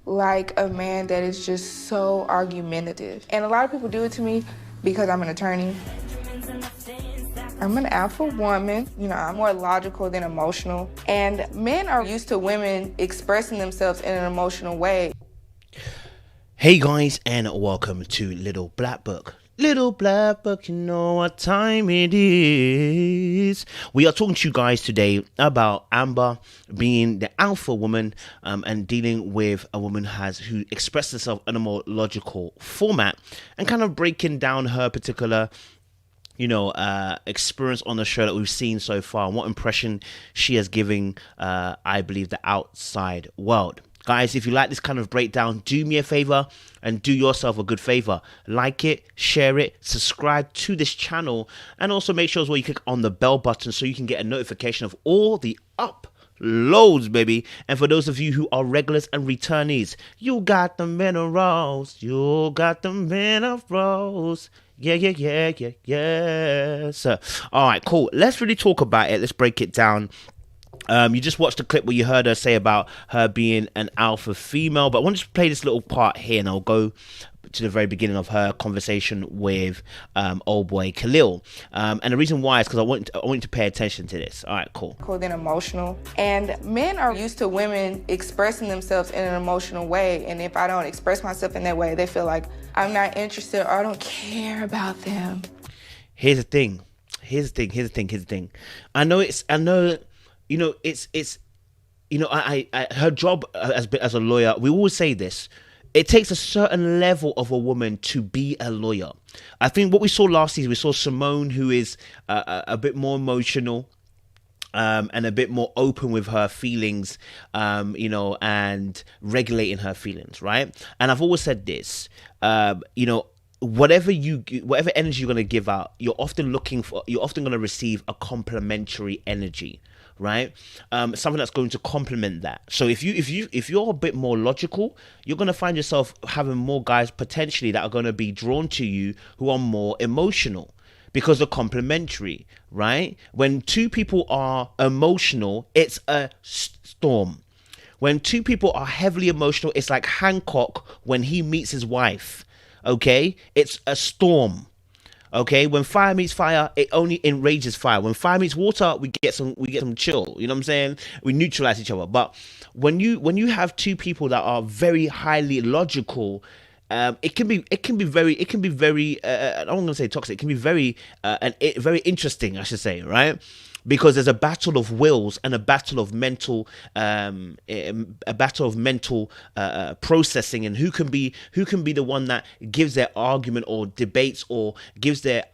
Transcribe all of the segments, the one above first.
like a man that is just so argumentative. And a lot of people do it to me because I'm an attorney. I'm an alpha woman. I'm more logical than emotional. And men are used to women expressing themselves in an emotional way. Hey guys, and welcome to Little Black Book. Little Black Book, you know what time it is. We are talking to you guys today about Amber being the alpha woman and dealing with a woman who expressed herself in a more logical format and kind of breaking down her particular experience on the show that we've seen so far and what impression she has given, I believe, the outside world. Guys, if you like this kind of breakdown, do me a favor and do yourself a good favor. Like it, share it, subscribe to this channel, and also make sure as well you click on the bell button so you can get a notification of all the uploads, baby. And for those of you who are regulars and returnees, you got the minerals. You got the minerals. Yeah. So, all right, cool. Let's really talk about it. Let's break it down. You just watched the clip where you heard her say about her being an alpha female, but I want to just play this little part here and I'll go to the very beginning of her conversation with old boy Khalil. And the reason why is because I want you to pay attention to this. All right, cool. Than emotional. And men are used to women expressing themselves in an emotional way. And if I don't express myself in that way, they feel like I'm not interested or I don't care about them. Here's the thing. I know, her job as a lawyer, we always say this. It takes a certain level of a woman to be a lawyer. I think what we saw last season, we saw Simone, who is a bit more emotional, and a bit more open with her feelings, and regulating her feelings, right? And I've always said this, whatever energy you're going to give out, you're often going to receive a complementary energy, right? Something that's going to complement that. So if you're a bit more logical, you're going to find yourself having more guys potentially that are going to be drawn to you who are more emotional, because they're complementary, right? When two people are emotional, it's a storm. When two people are heavily emotional, it's like Hancock when he meets his wife. Okay, it's a storm. Okay, when fire meets fire, it only enrages fire. When fire meets water, we get some chill. You know what I'm saying? We neutralize each other. But when you have two people that are very highly logical, it can be very I'm not gonna say toxic. It can be very interesting, I should say, right? Because there's a battle of wills and a battle of mental processing, and who can be the one that gives their argument or debates or gives their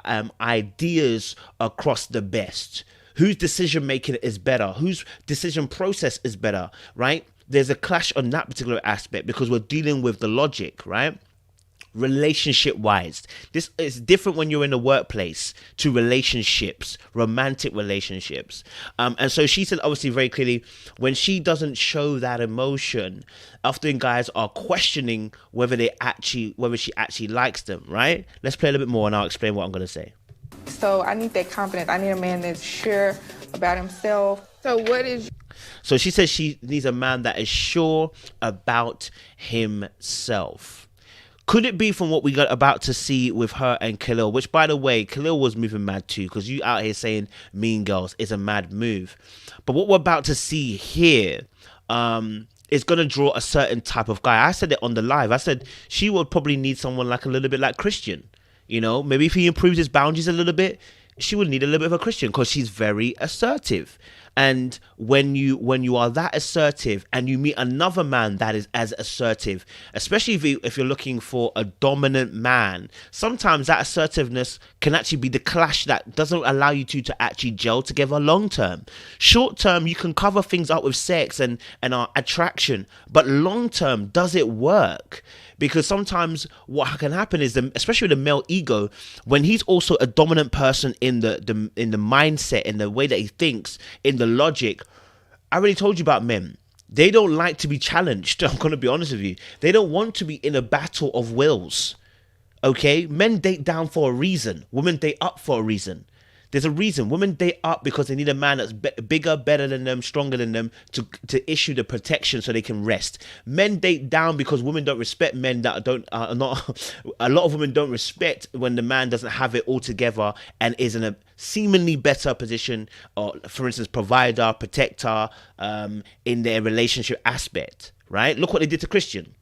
ideas across the best. Whose decision making is better? Whose decision process is better? Right? There's a clash on that particular aspect because we're dealing with the logic, right? Relationship wise, this is different when you're in the workplace to relationships, romantic relationships. And so she said, obviously, very clearly, when she doesn't show that emotion, often guys are questioning whether she actually likes them, right? Let's play a little bit more and I'll explain what I'm going to say. So I need that confidence. I need a man that's sure about himself. So she says she needs a man that is sure about himself. Could it be from what we got about to see with her and Khalil? Which, by the way, Khalil was moving mad too, because you out here saying Mean Girls is a mad move. But what we're about to see here is going to draw a certain type of guy. I said it on the live. I said she would probably need someone like a little bit like Christian. Maybe if he improves his boundaries a little bit, she would need a little bit of a Christian because she's very assertive. And when you are that assertive and you meet another man that is as assertive, especially if you're looking for a dominant man, sometimes that assertiveness can actually be the clash that doesn't allow you to actually gel together long term. Short term, you can cover things up with sex and attraction, but long term, does it work? Because sometimes what can happen is, especially with the male ego, when he's also a dominant person in the mindset, in the way that he thinks, in the logic. I already told you about men. They don't like to be challenged. I'm going to be honest with you. They don't want to be in a battle of wills. Okay? Men date down for a reason. Women date up for a reason. There's a reason women date up because they need a man that's bigger, better than them, stronger than them to issue the protection so they can rest. Men date down because women don't respect men that don't are not. A lot of women don't respect when the man doesn't have it all together and is in a seemingly better position, or for instance, provider, protector, in their relationship aspect. Right? Look what they did to Christian.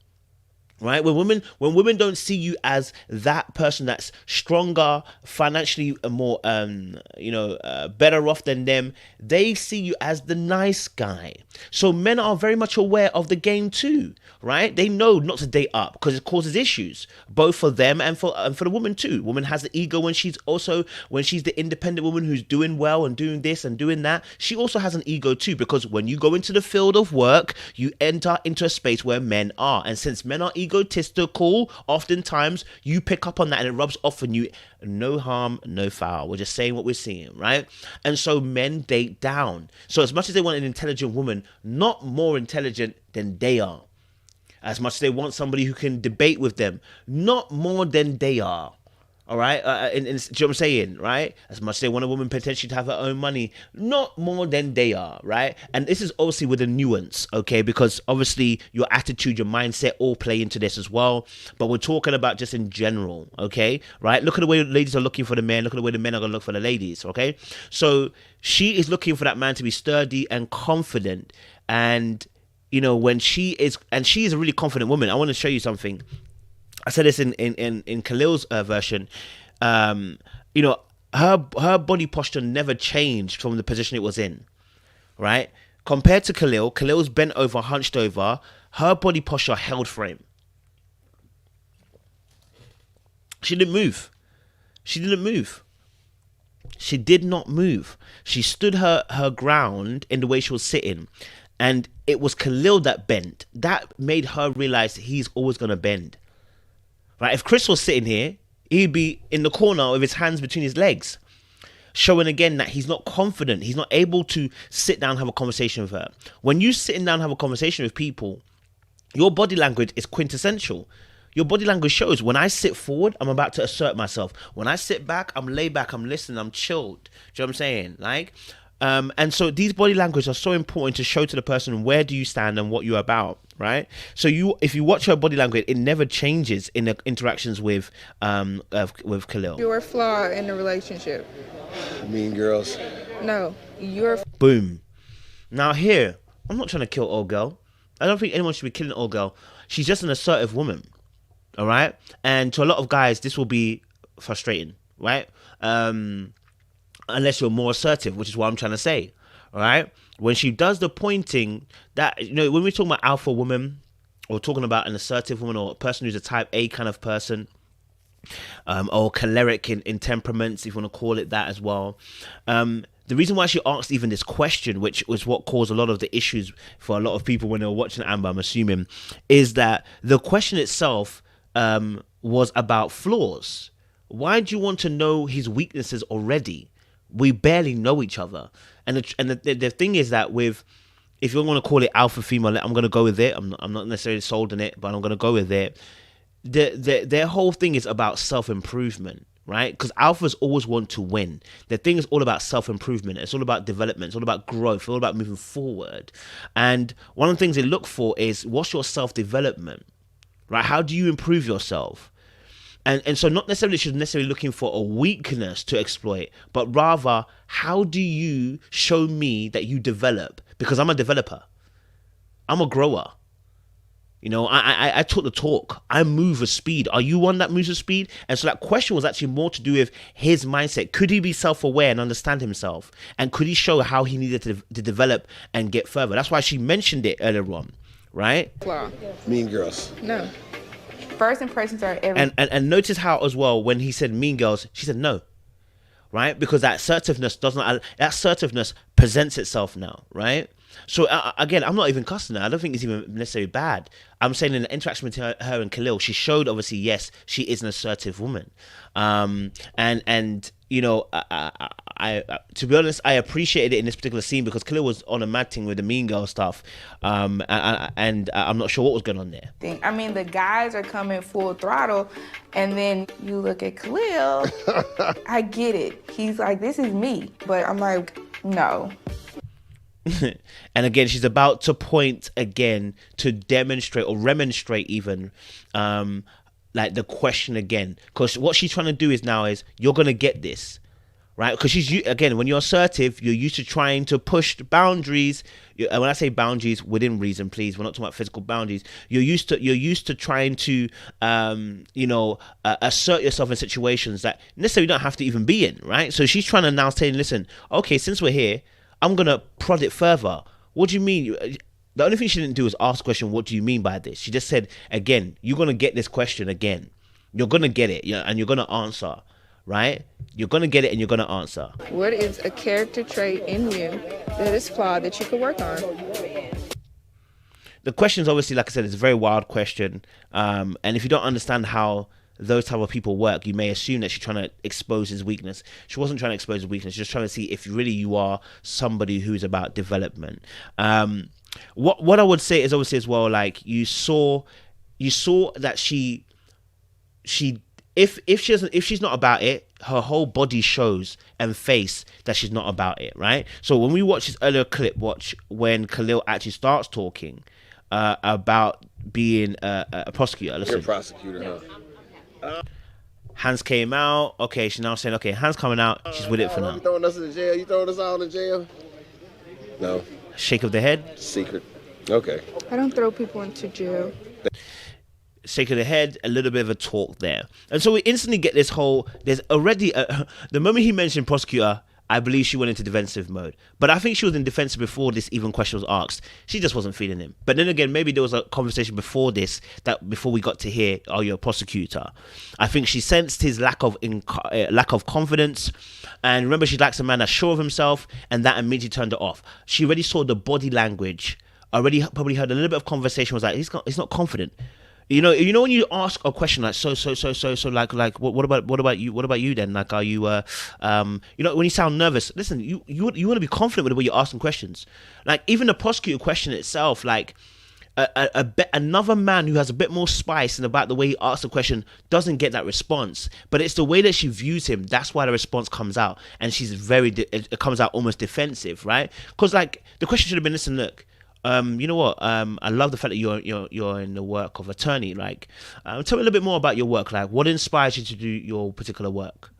Right, when women don't see you as that person that's stronger, financially more, better off than them, they see you as the nice guy. So men are very much aware of the game too, right? They know not to date up because it causes issues, both for them and for the woman too. Woman has the ego when she's the independent woman who's doing well and doing this and doing that. She also has an ego too, because when you go into the field of work, you enter into a space where men are, and since men are egotistical, oftentimes you pick up on that and it rubs off on you. No harm, no foul. We're just saying what we're seeing, right? And so men date down. So as much as they want an intelligent woman, not more intelligent than they are. As much as they want somebody who can debate with them, not more than they are. All right, do you know what I'm saying, right? As much as they want a woman potentially to have her own money, not more than they are, right? And this is obviously with a nuance, okay? Because obviously your attitude, your mindset all play into this as well. But we're talking about just in general, okay? Right? Look at the way the ladies are looking for the men. Look at the way the men are going to look for the ladies, okay? So she is looking for that man to be sturdy and confident. And, you know, when she is a really confident woman. I want to show you something. I said this in Khalil's version. You know, her body posture never changed from the position it was in, right? Compared to Khalil's bent over, hunched over. Her body posture held frame. She didn't move. She did not move. She stood her ground in the way she was sitting. And it was Khalil that bent. That made her realize that he's always going to bend. Right? If Chris was sitting here, he'd be in the corner with his hands between his legs, showing again that he's not confident. He's not able to sit down and have a conversation with her. When you sitting down and have a conversation with people, your body language is quintessential. Your body language shows. When I sit forward, I'm about to assert myself. When I sit back, I'm laid back, I'm listening, I'm chilled. Do you know what I'm saying? Like, and so these body language are so important to show to the person where do you stand and what you're about, right? So if you watch her body language, it never changes in the interactions with Khalil. Your flaw in the relationship. Mean girls. No, you're. Boom. Now here, I'm not trying to kill old girl. I don't think anyone should be killing old girl. She's just an assertive woman, all right? And to a lot of guys, this will be frustrating, right? Unless you're more assertive, which is what I'm trying to say, all right? When she does the pointing, that, you know, when we're talking about alpha woman, or talking about an assertive woman, or a person who's a type A kind of person, or choleric in temperaments, if you want to call it that as well. The reason why she asked even this question, which was what caused a lot of the issues for a lot of people when they were watching Amber, I'm assuming, is that the question itself was about flaws. Why do you want to know his weaknesses already? We barely know each other. And the thing is that if you're going to call it alpha female, I'm going to go with it. I'm not necessarily sold on it, but I'm going to go with it. Their whole thing is about self-improvement, right? Because alphas always want to win. Their thing is all about self-improvement. It's all about development. It's all about growth. It's all about moving forward. And one of the things they look for is, what's your self-development, right? How do you improve yourself? And so not necessarily she's necessarily looking for a weakness to exploit, but rather, how do you show me that you develop? Because I'm a developer. I'm a grower. You know, I talk the talk. I move with speed. Are you one that moves with speed? And so that question was actually more to do with his mindset. Could he be self-aware and understand himself? And could he show how he needed to develop and get further? That's why she mentioned it earlier on, right? Flaw. Mean girls. No. First impressions are everything. And notice how as well, when he said mean girls, she said no, right? Because that assertiveness presents itself now, right? So again, I'm not even cussing her. I don't think it's even necessarily bad. I'm saying in the interaction with her and Khalil, she showed obviously, yes, she is an assertive woman. And you know, to be honest, I appreciated it in this particular scene because Khalil was on a mad thing with the Mean Girl stuff, and I'm not sure what was going on there. I mean, the guys are coming full throttle, and then you look at Khalil. I get it. He's like, this is me, but I'm like, no. And again, she's about to point again to demonstrate or remonstrate even, like the question again, because what she's trying to do is you're gonna get this, right? Because again, when you're assertive, you're used to trying to push boundaries. And when I say boundaries, within reason, please, we're not talking about physical boundaries. You're used to trying to, assert yourself in situations that necessarily you don't have to even be in, right? So she's trying to now say, listen, okay, since we're here, I'm gonna prod it further. What do you mean? The only thing she didn't do was ask the question, what do you mean by this? She just said, again, you're going to get this question again. You're going to get it, and you're going to answer, right? You're going to get it and you're going to answer. What is a character trait in you that is flawed that you could work on? The question is obviously, like I said, it's a very wild question. And if you don't understand how those type of people work, you may assume that she's trying to expose his weakness. She wasn't trying to expose his weakness. She's just trying to see if really you are somebody who's about development. What I would say is obviously as well, like you saw that if she's not about it, her whole body shows and face that she's not about it, right? So when we watch this earlier clip, when Khalil actually starts talking about being a prosecutor. Listen. You're a prosecutor, huh? Hands came out. Okay, she's now saying, okay, hands coming out. She's with it for now. You throwing us in jail? You throwing us all in jail? No. Shake of the head. Secret. Okay. I don't throw people into jail. Shake of the head, a little bit of a talk there. And so we instantly get this whole, there's already, the moment he mentioned prosecutor, I believe she went into defensive mode. But I think she was in defensive before this even question was asked. She just wasn't feeling him. But then again, maybe there was a conversation before this, that before we got to hear, oh, you're a prosecutor. I think she sensed his lack of confidence. And remember, she likes a man that's sure of himself, and that immediately turned it off. She already saw the body language, already probably heard a little bit of conversation, was like, he's not confident. You know when you ask a question like so like what about you then, like are you when you sound nervous, listen, you want to be confident with the way you're asking questions. Like even the prosecutor question itself, like another man who has a bit more spice and about the way he asks the question doesn't get that response, but it's the way that she views him, that's why the response comes out, and she's it comes out almost defensive, right? Because like the question should have been, listen, look, you know what? I love the fact that you're in the work of attorney. Like, tell me a little bit more about your work. Like, what inspires you to do your particular work,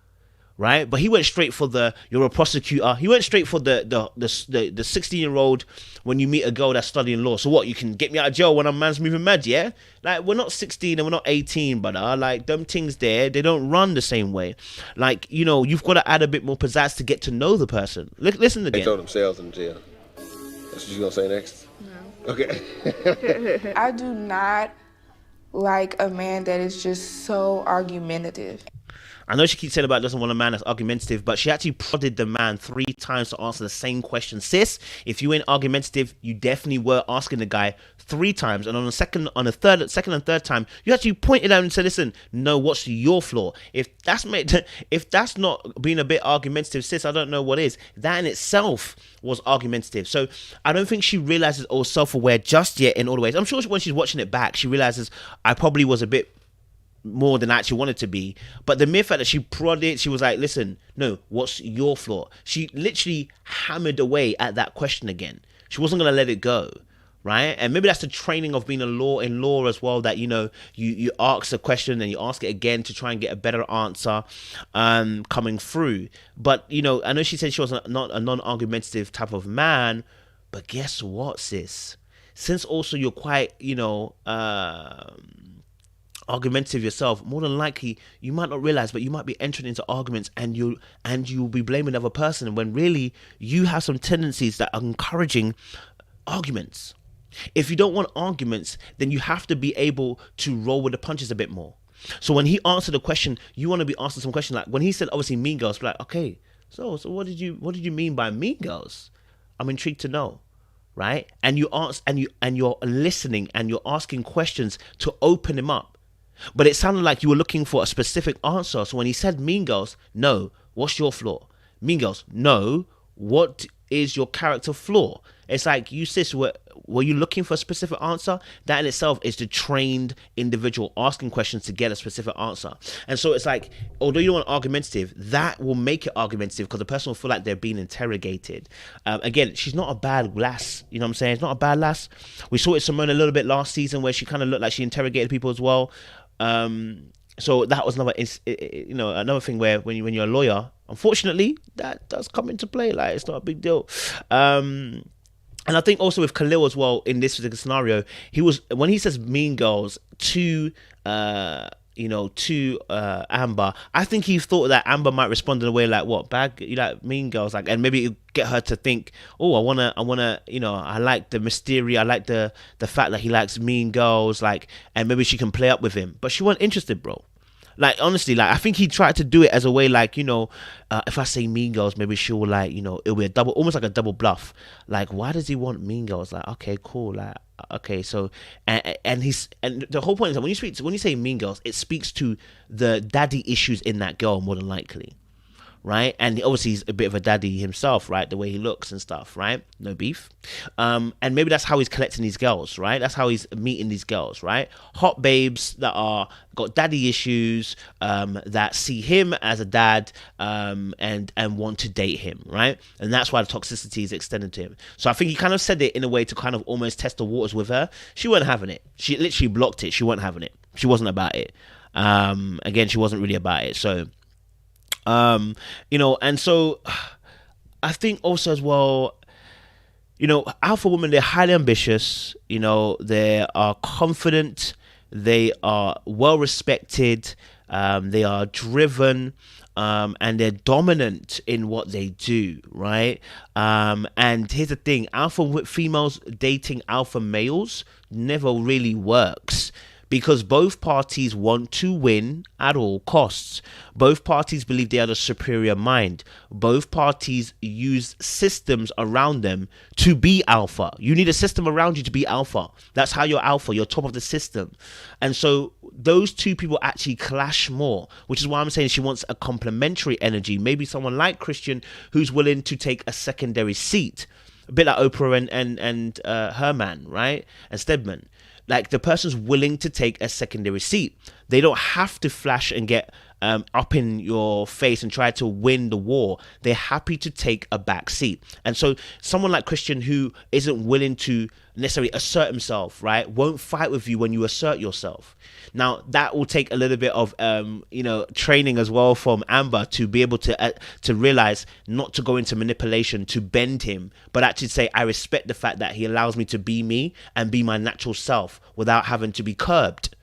right? But he went straight for you're a prosecutor. He went straight for the 16-year-old when you meet a girl that's studying law. So what? You can get me out of jail when I'm man's moving mad, yeah? Like, we're not 16 and we're not 18, brother. Like, them things there, they don't run the same way. Like, you've got to add a bit more pizzazz to get to know the person. Listen again. They throw themselves in jail. That's what you gonna say next? No. Okay. I do not like a man that is just so argumentative. I know she keeps saying about doesn't want a man that's argumentative, but she actually prodded the man 3 times to answer the same question. Sis, if you ain't argumentative, you definitely were asking the guy 3 times, and on the second and third time, you actually pointed out and said, "Listen, no, what's your flaw?" If that's not being a bit argumentative, sis, I don't know what is. That in itself was argumentative. So I don't think she realizes or self-aware just yet in all the ways. I'm sure when she's watching it back, she realizes I probably was a bit more than I actually wanted to be. But the mere fact that she prodded, she was like, listen, no, what's your flaw? She literally hammered away at that question again. She wasn't going to let it go, right? And maybe that's the training of being in law as well, that, you ask a question and you ask it again to try and get a better answer coming through. But, I know she said she was not a non-argumentative type of man, but guess what, sis? Since also you're quite, argumentative yourself, more than likely you might not realize, but you might be entering into arguments and you'll be blaming the other person when really you have some tendencies that are encouraging arguments. If you don't want arguments, then you have to be able to roll with the punches a bit more. So when he answered the question, you want to be asking some questions. Like when he said obviously Mean Girls, like, okay, so what did you mean by Mean Girls? I'm intrigued to know. Right? And you ask and you're listening and you're asking questions to open him up. But it sounded like you were looking for a specific answer. So when he said Mean Girls, no, what's your flaw? Mean Girls, no, what is your character flaw? It's like, you sis, were you looking for a specific answer? That in itself is the trained individual asking questions to get a specific answer. And so it's like, although you don't want argumentative, that will make it argumentative because the person will feel like they're being interrogated. Again, she's not a bad lass. You know what I'm saying? It's not a bad lass. We saw it Simone a little bit last season where she kind of looked like she interrogated people as well. So that was another thing where when you're a lawyer, unfortunately, that does come into play. Like, it's not a big deal. And I think also with Khalil as well, in this particular scenario, when he says Mean Girls to Amber, I think he thought that Amber might respond in a way like, what, bad, you like Mean Girls? Like, and maybe it'd get her to think, oh, I wanna, I like the mystery, I like the fact that he likes Mean Girls, like, and maybe she can play up with him. But she wasn't interested, bro. Like, honestly, like, I think he tried to do it as a way, like, if I say Mean Girls, maybe she'll, like, it'll be almost like a double bluff. Like, why does he want Mean Girls? Like, okay, cool. Like, okay, so, and the whole point is that when you say Mean Girls, it speaks to the daddy issues in that girl more than likely. Right, and obviously he's a bit of a daddy himself, right? The way he looks and stuff, right? No beef. And maybe that's how he's collecting these girls, right? That's how he's meeting these girls, right? Hot babes that are got daddy issues, that see him as a dad, and want to date him, right? And that's why the toxicity is extended to him. So I think he kind of said it in a way to kind of almost test the waters with her. She wasn't having it. She literally blocked it. She wasn't having it. She wasn't about it. Again, she wasn't really about it. So. And so I think also as well, alpha women, they're highly ambitious, they are confident, they are well respected, they are driven, and they're dominant in what they do, right? And here's the thing, alpha females dating alpha males never really works. Because both parties want to win at all costs. Both parties believe they are the superior mind. Both parties use systems around them to be alpha. You need a system around you to be alpha. That's how you're alpha. You're top of the system. And so those two people actually clash more, which is why I'm saying she wants a complementary energy. Maybe someone like Christian who's willing to take a secondary seat. A bit like Oprah and Herman, right? And Stedman. Like, the person's willing to take a secondary seat. They don't have to flash and get up in your face and try to win the war. They're happy to take a back seat. And so someone like Christian who isn't willing to necessarily assert himself, right, won't fight with you when you assert yourself. Now, that will take a little bit of, training as well from Amber to be able to realize not to go into manipulation to bend him, but actually say, I respect the fact that he allows me to be me and be my natural self without having to be curbed.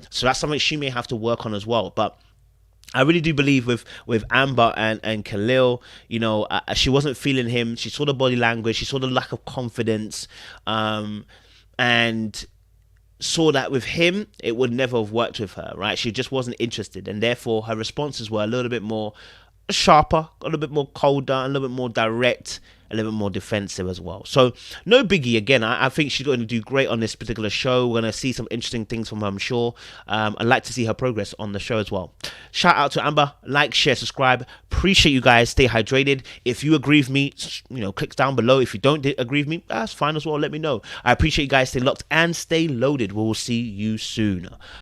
So that's something she may have to work on as well. But I really do believe with Amber and Khalil, she wasn't feeling him. She saw the body language. She saw the lack of confidence, and saw that with him, it would never have worked with her, right? She just wasn't interested. And therefore, her responses were a little bit more sharper, a little bit more colder, a little bit more direct, a little bit more defensive as well. So no biggie. Again, I think she's going to do great on this particular show. We're going to see some interesting things from her, I'm sure. I'd like to see her progress on the show as well. Shout out to Amber. Like, share, subscribe. Appreciate you guys. Stay hydrated. If you agree with me, click down below. If you don't agree with me, that's fine as well. Let me know. I appreciate you guys. Stay locked and stay loaded. We will see you soon.